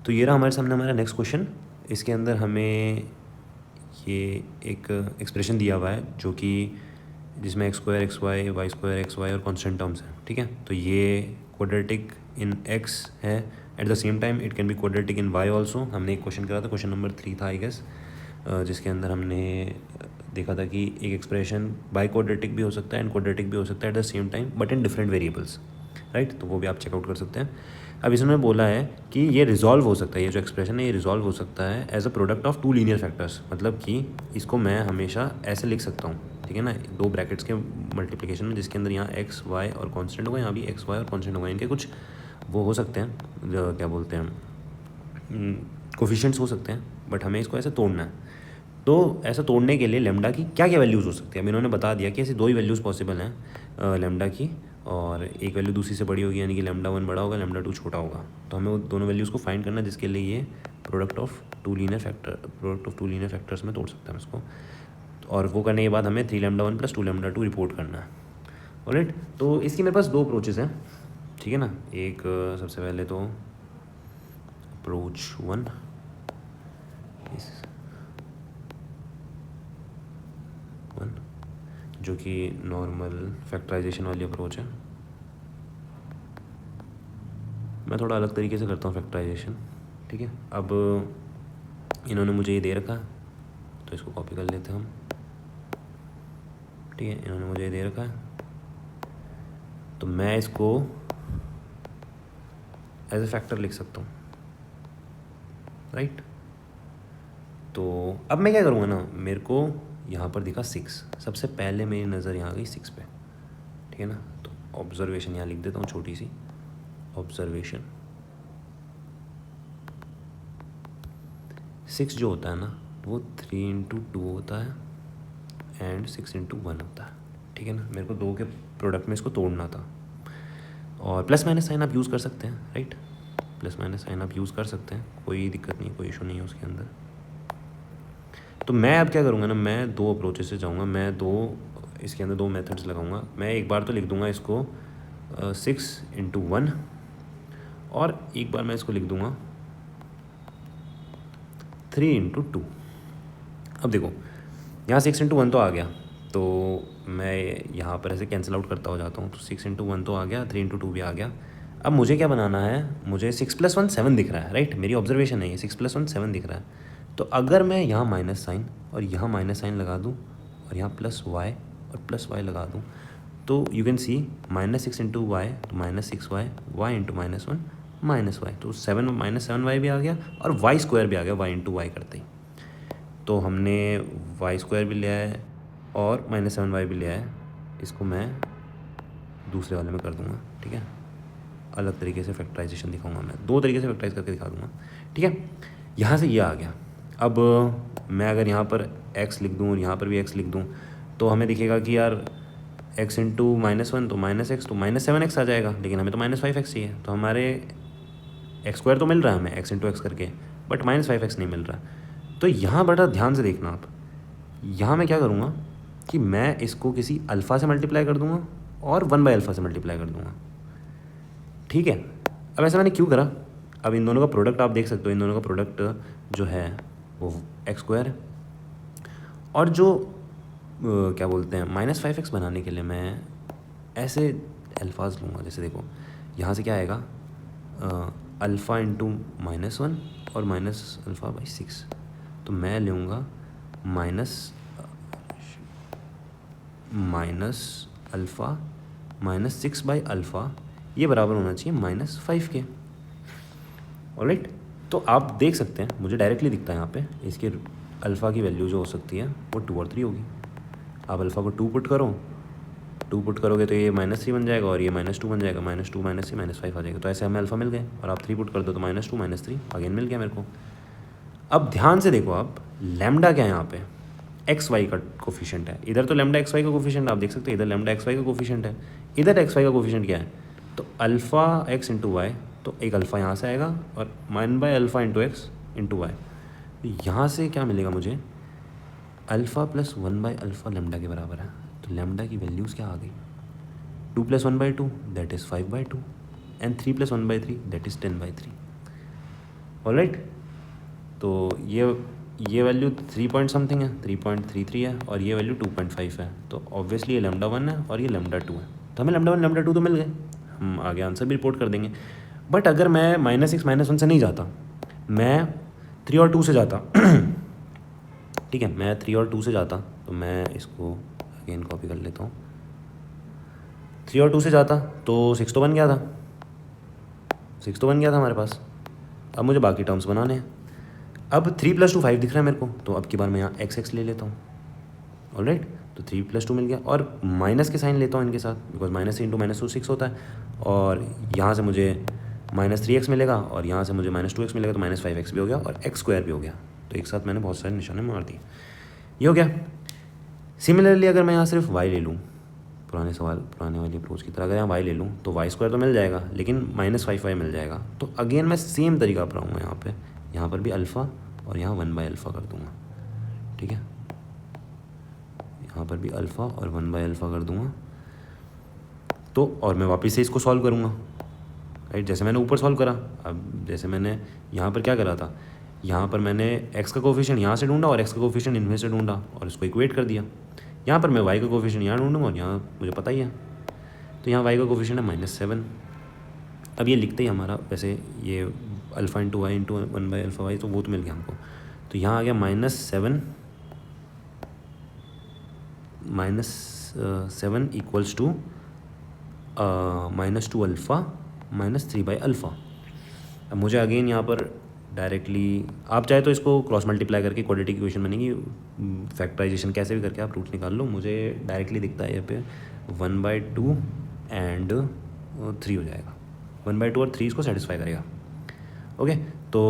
तो ये रहा हमारे सामने हमारा नेक्स्ट क्वेश्चन। इसके अंदर हमें ये एक एक्सप्रेशन दिया हुआ है जो कि जिसमें x square x y x y और कांस्टेंट टर्म्स हैं, ठीक है। तो ये क्वाड्रेटिक इन एक्स है, at the same time it can be quadratic in y also. हमने एक क्वेश्चन करा था, क्वेश्चन नंबर 3 था आई गेस, जिसके अंदर हमने देखा था कि एक एक्सप्रेशन बाई क्वाड्रेटिक भी हो सकता है एंड क्वाड्रेटिक भी हो सकता है at the same time, but in different variables, right. तो वो भी आप चेकआउट कर सकते हैं। अब इसमें बोला है कि ये रिजॉल्व हो सकता है, ये जो एक्सप्रेशन है ये रिजॉल्व हो सकता है as a product of two linear factors. मतलब कि इसको मैं हमेशा ऐसे लिख सकता हूँ, ठीक है ना, दो ब्रैकेट्स के मल्टीप्लिकेशन में, जिसके अंदर यहाँ एक्स वाई और कॉन्स्टेंट होगा, यहाँ भी एक्स वाई और कॉन्स्टेंट होगा। इनके कुछ वो हो सकते हैं, क्या बोलते हैं, कोफिशिएंट्स हो सकते हैं, बट हमें इसको ऐसे तोड़ना है। तो ऐसा तोड़ने के लिए लेमडा की क्या क्या वैल्यूज़ हो सकती है। अब इन्होंने बता दिया कि ऐसी दो ही वैल्यूज़ पॉसिबल हैं लेमडा की, और एक वैल्यू दूसरी से बड़ी होगी, यानी कि लेमडा 1 बड़ा होगा, लेमडा 2 छोटा होगा। तो हमें वो दोनों वैल्यूज़ को फाइंड करना है, जिसके लिए ये product of two linear factors में तोड़ सकते हैं इसको। और वो करने के बाद हमें 3 लेमडा 1 + 2 लेमडा 2 रिपोर्ट करना है। ऑलराइट, तो इसकी मेरे पास दो अप्रोचेज़ हैं, ठीक है ना। एक सबसे पहले तो अप्रोच 1, जो कि नॉर्मल फैक्टराइजेशन वाली अप्रोच है। मैं थोड़ा अलग तरीके से करता हूँ फैक्टराइजेशन, ठीक है। अब इन्होंने मुझे ये दे रखा, तो इसको कॉपी कर लेते हैं हम, ठीक है। इन्होंने मुझे ये दे रखा है, तो मैं इसको एज ए फैक्टर लिख सकता हूँ, राइट। तो अब मैं क्या करूँगा ना, मेरे को यहाँ पर दिखा 6, सबसे पहले मेरी नज़र यहाँ गई 6 पे, ठीक है ना। तो ऑब्जर्वेशन यहाँ लिख देता हूँ, छोटी सी ऑब्जर्वेशन। 6 जो होता है ना, वो 3 × 2 होता है एंड 6 × 1 होता है, ठीक है ना। मेरे को दो के प्रोडक्ट में इसको तोड़ना था, और प्लस माइनस साइन आप यूज़ कर सकते हैं, राइट। प्लस माइनस साइन आप यूज़ कर सकते हैं, कोई दिक्कत नहीं, कोई इशू नहीं है उसके अंदर। तो मैं अब क्या करूँगा ना, मैं दो अप्रोचेस से जाऊँगा, मैं इसके अंदर दो मेथड्स लगाऊंगा। मैं एक बार तो लिख दूँगा इसको 6 × 1, और एक बार मैं इसको लिख दूँगा 3 × 2। अब देखो यहाँ 6 × 1 तो आ गया, तो मैं यहाँ पर ऐसे कैंसिल आउट करता हो जाता हूँ। तो 6 × 1 तो आ गया, 3 × 2 भी आ गया। अब मुझे क्या बनाना है, मुझे 6 + 1 7 दिख रहा है, राइट। मेरी ऑब्जर्वेशन है ये 6 + 1 7 दिख रहा है। तो अगर मैं यहाँ माइनस साइन और यहाँ माइनस साइन लगा दूँ, और यहाँ +y और +y लगा दूँ, तो यू कैन सी -6 × y तो -6y, y × -1 -y, तो 7 -7y भी आ गया, और y² भी आ गया y × y करते ही। तो हमने y² भी लिया है और -7y भी लिया है। इसको मैं दूसरे वाले में कर दूँगा, ठीक है। अलग तरीके से फैक्टराइजेशन दिखाऊंगा, मैं दो तरीके से फैक्टराइज करके दिखा दूँगा, ठीक है। यहाँ से ये आ गया। अब मैं अगर यहाँ पर x लिख दूँ और यहाँ पर भी x लिख दूँ, तो हमें दिखेगा कि यार x × -1 तो -x, तो -7x आ जाएगा, लेकिन हमें तो -5x चाहिए। तो हमारे x² तो मिल रहा है हमें x × x करके, बट -5x नहीं मिल रहा। तो यहाँ बड़ा ध्यान से देखना आप, यहाँ मैं क्या करूँगा कि मैं इसको किसी अल्फ़ा से मल्टीप्लाई कर दूँगा और 1/α से मल्टीप्लाई कर दूँगा, ठीक है। अब ऐसा मैंने क्यों करा, अब इन दोनों का प्रोडक्ट आप देख सकते हो, इन दोनों का प्रोडक्ट जो है वो x² है। और जो क्या बोलते हैं -5x बनाने के लिए मैं ऐसे अल्फाज लूँगा, जैसे देखो यहाँ से क्या आएगा, अल्फ़ा × -1 और -α/6। तो मैं लूँगा -α -6/α, ये बराबर होना चाहिए -5 के। ऑलराइट, तो आप देख सकते हैं मुझे डायरेक्टली दिखता है यहाँ पे, इसके अल्फ़ा की वैल्यू जो हो सकती है वो 2 और 3 होगी। आप अल्फ़ा को 2 पुट करो, 2 पुट करोगे तो ये -3 बन जाएगा, और ये -2 बन जाएगा, -2 -3 -5 आ जाएगा। तो ऐसे हमें अल्फ़ा मिल गए, और आप 3 पुट कर दो तो -2 -3 अगेन मिल गया मेरे को। अब ध्यान से देखो आप, लैम्डा क्या है यहाँ पे, एक्स वाई का कोफिशिएंट है। इधर तो लैम्डा एक्स वाई का कोफिशिएंट आप देख सकते हैं, इधर लैम्डा एक्स वाई का कोफिशिएंट है, इधर एक्स वाई का कोफिशिएंट क्या है, तो अल्फ़ा x × y, तो एक अल्फ़ा यहाँ से आएगा, और 1/α × x × y। यहाँ से क्या मिलेगा मुझे, अल्फ़ा + 1/α लैम्डा के बराबर है। तो लैम्डा की वैल्यूज़ क्या आ गई, 2 + 1/2 that is 5/2, and 3 + 1/3 that is 10/3। Alright. तो ये वैल्यू 3 पॉइंट समथिंग है, 3.33 है, और ये वैल्यू 2.5 है। तो ऑब्वियसली ये लैम्डा 1 है और ये लैम्डा 2 है। तो हमें लैम्डा 1 लैम्डा 2 तो मिल गए, हम आगे आंसर भी रिपोर्ट कर देंगे। बट अगर मैं -6 -1 से नहीं जाता, मैं 3 और 2 से जाता ठीक है, मैं 3 और 2 से जाता, तो मैं इसको अगेन कॉपी कर लेता हूँ। 3 और 2 से जाता तो 6 तो बन गया था, 6 तो बन गया था हमारे पास। अब मुझे बाकी टर्म्स बनाने हैं। अब 3 + 2 5 दिख रहा है मेरे को, तो अब की बार मैं यहाँ x ले लेता हूँ। ऑलराइट, तो 3 + 2 मिल गया, और माइनस के साइन लेता हूँ इनके साथ, बिकॉज -3 × -2 6 होता है, और यहाँ से मुझे -3x मिलेगा, और यहाँ से मुझे -2x मिलेगा, तो -5x भी हो गया और x² भी हो गया। तो एक साथ मैंने बहुत सारे निशाने मार दिए, ये हो गया। सिमिलरली अगर मैं यहाँ सिर्फ y ले लूँ, पुराने वाली अप्रोच की तरह अगर यहाँ y ले लूँ, तो y² तो मिल जाएगा, लेकिन -5y मिल जाएगा। तो अगेन मैं सेम तरीका अपनाऊँगा यहाँ पर भी अल्फ़ा, और यहाँ 1/α कर दूँगा। ठीक है, यहाँ पर भी अल्फ़ा और 1/α कर दूँगा। तो और मैं वापस से इसको सॉल्व करूँगा, राइट, जैसे मैंने ऊपर सॉल्व करा। अब जैसे मैंने यहाँ पर क्या करा था, यहाँ पर मैंने x का कोफिशिएंट यहाँ से ढूंढा और x का कोफिशिएंट इनमें से ढूंढा और इसको इक्वेट कर दिया। यहाँ पर मैं y का कोफिशिएंट यहाँ ढूंढूंगा, और यहाँ मुझे पता ही है, तो यहाँ y का कोफिशिएंट है -7। अब ये लिखते ही हमारा वैसे ये α × y × 1/α, तो वो तो मिल गया हमको। तो यहाँ आ गया -7 = -2α -3/α। अब मुझे अगेन यहाँ पर डायरेक्टली, आप चाहे तो इसको क्रॉस मल्टीप्लाई करके क्वाड्रेटिक इक्वेशन बनेगी, फैक्टराइजेशन कैसे भी करके आप रूट निकाल लो। मुझे डायरेक्टली दिखता है यहाँ पे 1/2 एंड 3 हो जाएगा, 1/2 और 3 इसको सेटिस्फाई करेगा। ओके, तो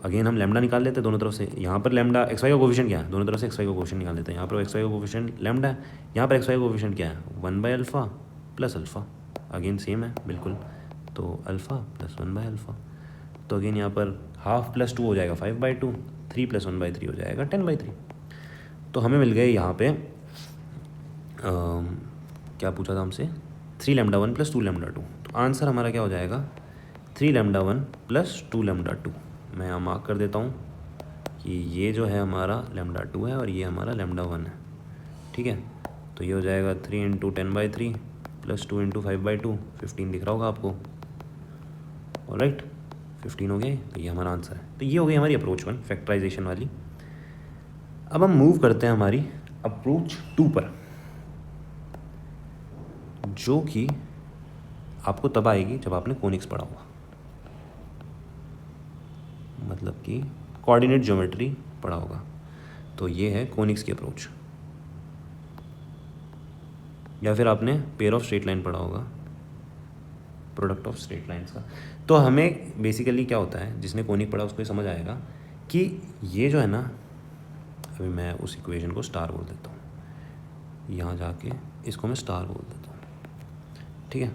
अगेन हम लैम्डा निकाल लेते हैं दोनों तरफ से। यहाँ पर लैम्डा XY का कोफिशिएंट क्या है, दोनों तरफ से XY का कोफिशिएंट निकाल लेते हैं। यहाँ पर XY का कोफिशिएंट लैम्डा है, यहाँ पर XY का कोफिशिएंट क्या है, 1/α + अल्फ़ा। अगेन सेम है बिल्कुल, तो अल्फ़ा + 1/α। तो अगेन यहाँ पर 1/2 + 2 हो जाएगा 5/2, 3 + 1/3 हो जाएगा 10/3। तो हमें मिल गए यहाँ पे क्या पूछा था हमसे, 3λ1 + 2λ2। तो आंसर हमारा क्या हो जाएगा, 3λ1 + 2λ2। मैं यहाँ मार्क कर देता हूँ कि ये जो है हमारा λ2 है और ये हमारा λ1 है। ठीक है, तो ये हो जाएगा 3 × 10/3 + 2 × 5/2, 15 दिख रहा होगा आपको। ऑलराइट, 15 हो गए, तो ये हमारा आंसर है। तो ये हो गई हमारी अप्रोच 1 फैक्टराइजेशन वाली। अब हम मूव करते हैं हमारी अप्रोच 2 पर, जो कि आपको तब आएगी जब आपने कोनिक्स पढ़ा होगा, मतलब कि कोऑर्डिनेट ज्योमेट्री पढ़ा होगा। तो ये है कोनिक्स की अप्रोच, या फिर आपने पेयर ऑफ स्ट्रेट लाइन पढ़ा होगा, प्रोडक्ट ऑफ स्ट्रेट लाइन्स का। तो हमें बेसिकली क्या होता है, जिसने कोनिक पढ़ा उसको ये समझ आएगा कि ये जो है ना, अभी मैं उस इक्वेशन को स्टार बोल देता हूँ, यहाँ जाके इसको मैं स्टार बोल देता हूँ। ठीक है,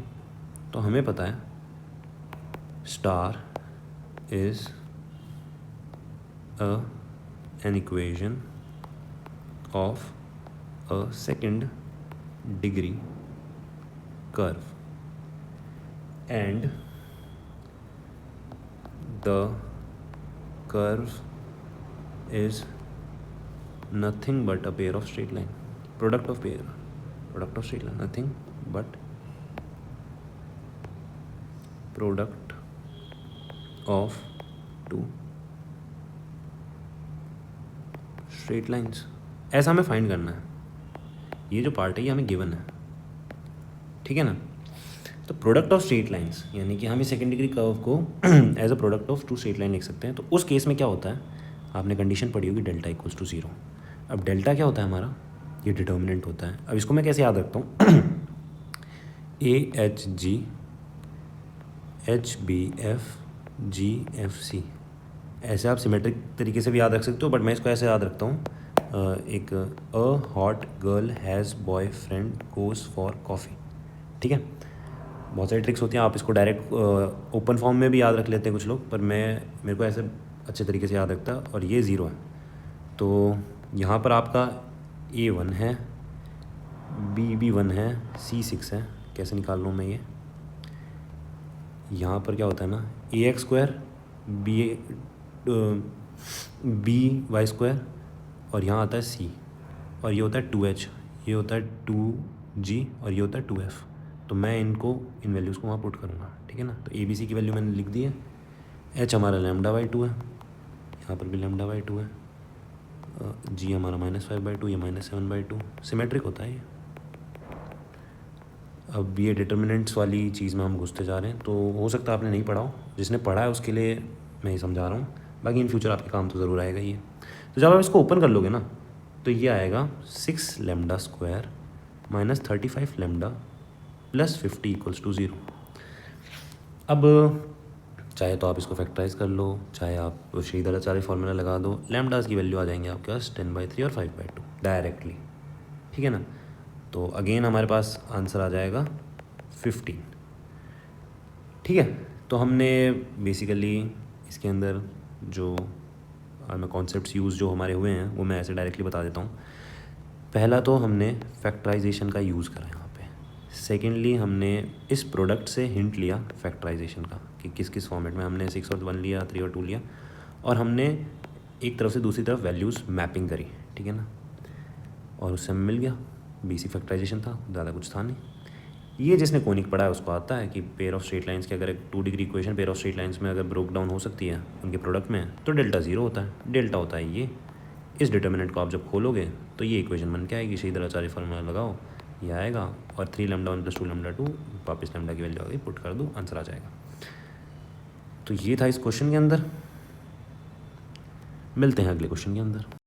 तो हमें पता है star is an equation of a second degree curve, and the curve is nothing but a pair of straight line, product of straight line, nothing but product of two straight lines. ऐसा हमें find करना है, ये जो part है ये हमें given है। ठीक है ना, तो प्रोडक्ट ऑफ स्ट्रेट लाइन्स यानी कि हम इस सेकेंड डिग्री कर्व को as a product of 2 straight line लिख सकते हैं। तो उस केस में क्या होता है, आपने कंडीशन पढ़ी होगी डेल्टा = 0। अब डेल्टा क्या होता है हमारा, ये डिटर्मिनेंट होता है। अब इसको मैं कैसे याद रखता हूँ, AHG HBF GFC, ऐसे आप सिमेट्रिक तरीके से भी याद रख सकते हो, बट मैं इसको ऐसे याद रखता हूँ, एक a hot girl has boyfriend goes for coffee. ठीक है, बहुत सारी ट्रिक्स होती हैं, आप इसको डायरेक्ट ओपन फॉर्म में भी याद रख लेते हैं कुछ लोग, पर मेरे को ऐसे अच्छे तरीके से याद रखता है। और ये 0 है, तो यहाँ पर आपका A1 है, B 1 है, C 6 है। कैसे निकाल लूँ मैं ये, यहाँ पर क्या होता है ना, AX² बी वाई स्क्वायर और यहाँ आता है सी और ये होता है 2h, ये होता है 2g और ये होता है 2f। तो मैं इनको इन वैल्यूज़ को वहाँ पुट करूँगा, ठीक है ना। तो ABC की वैल्यू मैंने लिख दी है, h हमारा λ/2 है, यहाँ पर भी λ/2 है, g हमारा -5/2, ये -7/2, सिमेट्रिक होता है ये। अब ये डिटर्मिनेंट्स वाली चीज़ में हम घुसते जा रहे हैं, तो हो सकता है आपने नहीं पढ़ा हो, जिसने पढ़ा है उसके लिए मैं ये समझा रहा हूँ, बाकी इन फ्यूचर आपके काम तो ज़रूर आएगा ये। तो जब आप इसको ओपन कर लोगे ना तो ये आएगा 6 λ² - 35 λ + 50 = 0। अब चाहे तो आप इसको फैक्टराइज कर लो, चाहे आप श्रीधराचार्य फॉर्मूला लगा दो, लैम्डास की वैल्यू आ जाएंगे आपके पास 10/3 और 5/2 डायरेक्टली, ठीक है ना। तो अगेन हमारे पास आंसर आ जाएगा 15, ठीक है। तो हमने बेसिकली इसके अंदर जो मैं कॉन्सेप्ट्स यूज़ जो हमारे हुए हैं वो मैं ऐसे डायरेक्टली बता देता हूँ। पहला तो हमने फैक्टराइजेशन का यूज़ करा यहाँ पे, सेकेंडली हमने इस प्रोडक्ट से हिंट लिया फैक्टराइजेशन का कि किस किस फॉर्मेट में हमने 6 और 1 लिया, 3 और 2 लिया, और हमने एक तरफ से दूसरी तरफ वैल्यूज़ मैपिंग करी, ठीक है ना, और उससे हमें मिल गया BC फैक्टराइजेशन था, ज़्यादा कुछ था नहीं। ये जिसने कोनिक पढ़ा है उसको आता है कि पेयर ऑफ स्ट्रेट लाइंस की अगर एक 2 degree equation pair of straight lines में अगर ब्रोक डाउन हो सकती है उनके प्रोडक्ट में, तो डेल्टा 0 होता है, डेल्टा होता है ये। इस डिटर्मिनेंट को आप जब खोलोगे तो ये इक्वेशन बन के आएगी, श्रीधराचार्य फॉर्मूला लगाओ, ये आएगा और 3 λ1 + 2 λ2 वापस लैम्डा की वैल्यू आ गई, पुट कर दो, आंसर आ जाएगा। तो ये था इस क्वेश्चन के अंदर। मिलते हैं अगले क्वेश्चन के अंदर।